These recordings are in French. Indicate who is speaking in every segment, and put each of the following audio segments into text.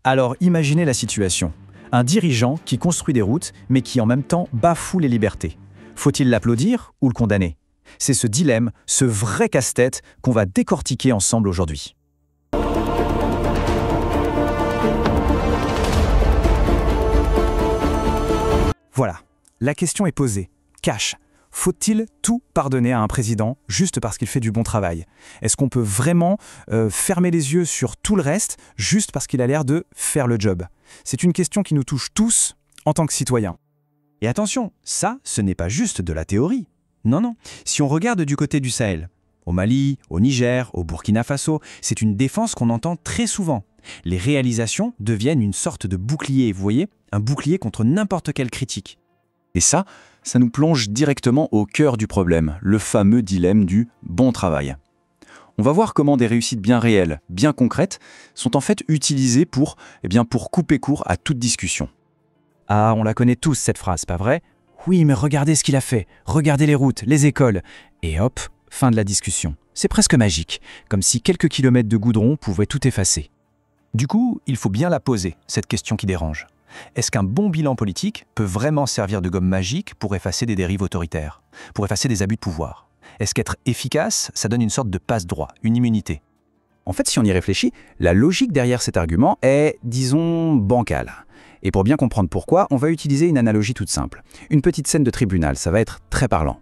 Speaker 1: Alors imaginez la situation. Un dirigeant qui construit des routes, mais qui en même temps bafoue les libertés. Faut-il l'applaudir ou le condamner? C'est ce dilemme, ce vrai casse-tête qu'on va décortiquer ensemble aujourd'hui. Voilà, la question est posée. Cash. Faut-il tout pardonner à un président juste parce qu'il fait du bon travail? Est-ce qu'on peut vraiment fermer les yeux sur tout le reste juste parce qu'il a l'air de faire le job? C'est une question qui nous touche tous en tant que citoyens. Et attention, ça, ce n'est pas juste de la théorie. Non, non. Si on regarde du côté du Sahel, au Mali, au Niger, au Burkina Faso, c'est une défense qu'on entend très souvent. Les réalisations deviennent une sorte de bouclier, vous voyez? Un bouclier contre n'importe quelle critique. Et ça nous plonge directement au cœur du problème, le fameux dilemme du bon travail. On va voir comment des réussites bien réelles, bien concrètes, sont en fait utilisées pour couper court à toute discussion. Ah, on la connaît tous cette phrase, pas vrai? Oui, mais regardez ce qu'il a fait, regardez les routes, les écoles. Et hop, fin de la discussion. C'est presque magique, comme si quelques kilomètres de goudron pouvaient tout effacer. Du coup, il faut bien la poser, cette question qui dérange. Est-ce qu'un bon bilan politique peut vraiment servir de gomme magique pour effacer des dérives autoritaires, pour effacer des abus de pouvoir? Est-ce qu'être efficace, ça donne une sorte de passe-droit, une immunité? En fait, si on y réfléchit, la logique derrière cet argument est, disons, bancale. Et pour bien comprendre pourquoi, on va utiliser une analogie toute simple. Une petite scène de tribunal, ça va être très parlant.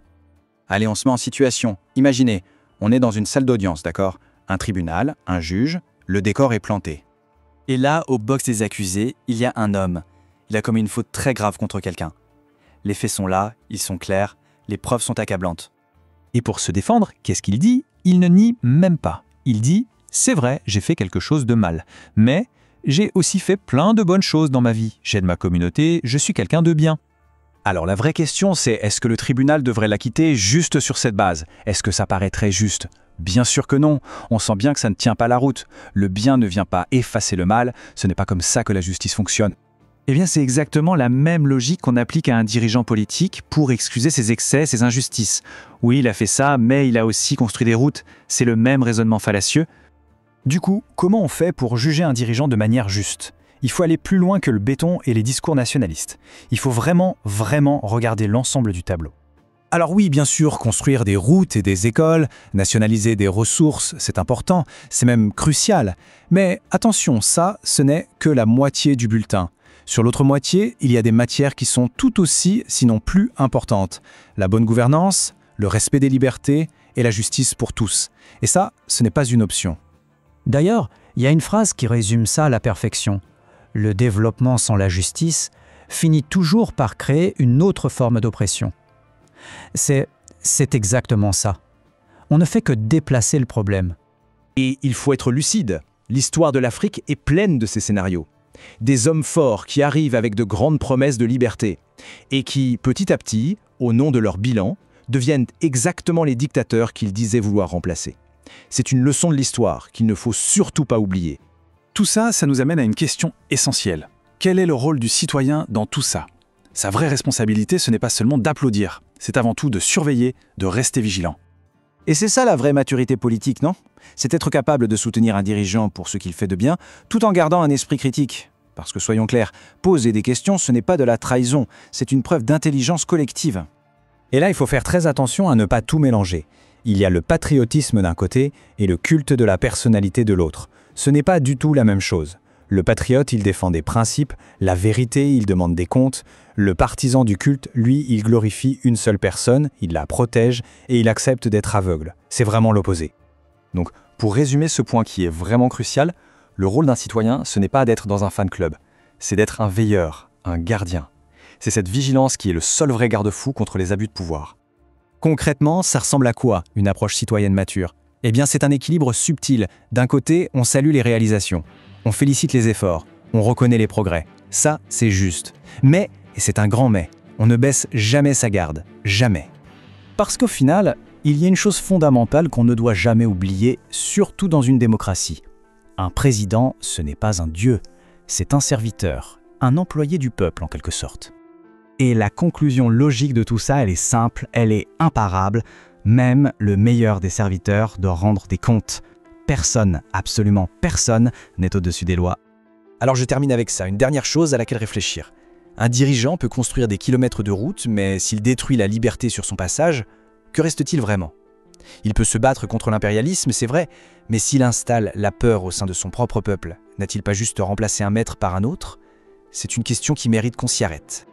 Speaker 1: Allez, on se met en situation. Imaginez, on est dans une salle d'audience, d'accord? Un tribunal, un juge, le décor est planté. Et là, au box des accusés, il y a un homme. Il a commis une faute très grave contre quelqu'un. Les faits sont là, ils sont clairs, les preuves sont accablantes. Et pour se défendre, qu'est-ce qu'il dit? Il ne nie même pas. Il dit « C'est vrai, j'ai fait quelque chose de mal, mais j'ai aussi fait plein de bonnes choses dans ma vie. J'aide ma communauté, je suis quelqu'un de bien. » Alors la vraie question, c'est est-ce que le tribunal devrait l'acquitter juste sur cette base? Est-ce que ça paraîtrait juste? Bien sûr que non, on sent bien que ça ne tient pas la route. Le bien ne vient pas effacer le mal, ce n'est pas comme ça que la justice fonctionne. Eh bien, c'est exactement la même logique qu'on applique à un dirigeant politique pour excuser ses excès, ses injustices. Oui, il a fait ça, mais il a aussi construit des routes. C'est le même raisonnement fallacieux. Du coup, comment on fait pour juger un dirigeant de manière juste? Il faut aller plus loin que le béton et les discours nationalistes. Il faut vraiment regarder l'ensemble du tableau. Alors oui, bien sûr, construire des routes et des écoles, nationaliser des ressources, c'est important, c'est même crucial. Mais attention, ça, ce n'est que la moitié du bulletin. Sur l'autre moitié, il y a des matières qui sont tout aussi, sinon plus importantes. La bonne gouvernance, le respect des libertés et la justice pour tous. Et ça, ce n'est pas une option.
Speaker 2: D'ailleurs, il y a une phrase qui résume ça à la perfection. Le développement sans la justice finit toujours par créer une autre forme d'oppression. C'est exactement ça. On ne fait que déplacer le problème.
Speaker 1: Et il faut être lucide. L'histoire de l'Afrique est pleine de ces scénarios. Des hommes forts qui arrivent avec de grandes promesses de liberté et qui, petit à petit, au nom de leur bilan, deviennent exactement les dictateurs qu'ils disaient vouloir remplacer. C'est une leçon de l'histoire qu'il ne faut surtout pas oublier. Tout ça, ça nous amène à une question essentielle. Quel est le rôle du citoyen dans tout ça? Sa vraie responsabilité, ce n'est pas seulement d'applaudir, c'est avant tout de surveiller, de rester vigilant. Et c'est ça la vraie maturité politique, non? C'est être capable de soutenir un dirigeant pour ce qu'il fait de bien, tout en gardant un esprit critique. Parce que soyons clairs, poser des questions, ce n'est pas de la trahison, c'est une preuve d'intelligence collective. Et là, il faut faire très attention à ne pas tout mélanger. Il y a le patriotisme d'un côté et le culte de la personnalité de l'autre. Ce n'est pas du tout la même chose. Le patriote, il défend des principes, la vérité, il demande des comptes. Le partisan du culte, lui, il glorifie une seule personne, il la protège et il accepte d'être aveugle. C'est vraiment l'opposé. Donc, pour résumer ce point qui est vraiment crucial, le rôle d'un citoyen, ce n'est pas d'être dans un fan club, c'est d'être un veilleur, un gardien. C'est cette vigilance qui est le seul vrai garde-fou contre les abus de pouvoir. Concrètement, ça ressemble à quoi, une approche citoyenne mature? Eh bien, c'est un équilibre subtil. D'un côté, on salue les réalisations, on félicite les efforts, on reconnaît les progrès. Ça, c'est juste. Mais, et c'est un grand mais, on ne baisse jamais sa garde. Jamais. Parce qu'au final, il y a une chose fondamentale qu'on ne doit jamais oublier, surtout dans une démocratie. Un président, ce n'est pas un dieu, c'est un serviteur, un employé du peuple en quelque sorte. Et la conclusion logique de tout ça, elle est simple, elle est imparable. Même le meilleur des serviteurs doit rendre des comptes. Personne, absolument personne, n'est au-dessus des lois. Alors je termine avec ça, une dernière chose à laquelle réfléchir. Un dirigeant peut construire des kilomètres de route, mais s'il détruit la liberté sur son passage, que reste-t-il vraiment? Il peut se battre contre l'impérialisme, c'est vrai, mais s'il installe la peur au sein de son propre peuple, n'a-t-il pas juste remplacé un maître par un autre? C'est une question qui mérite qu'on s'y arrête.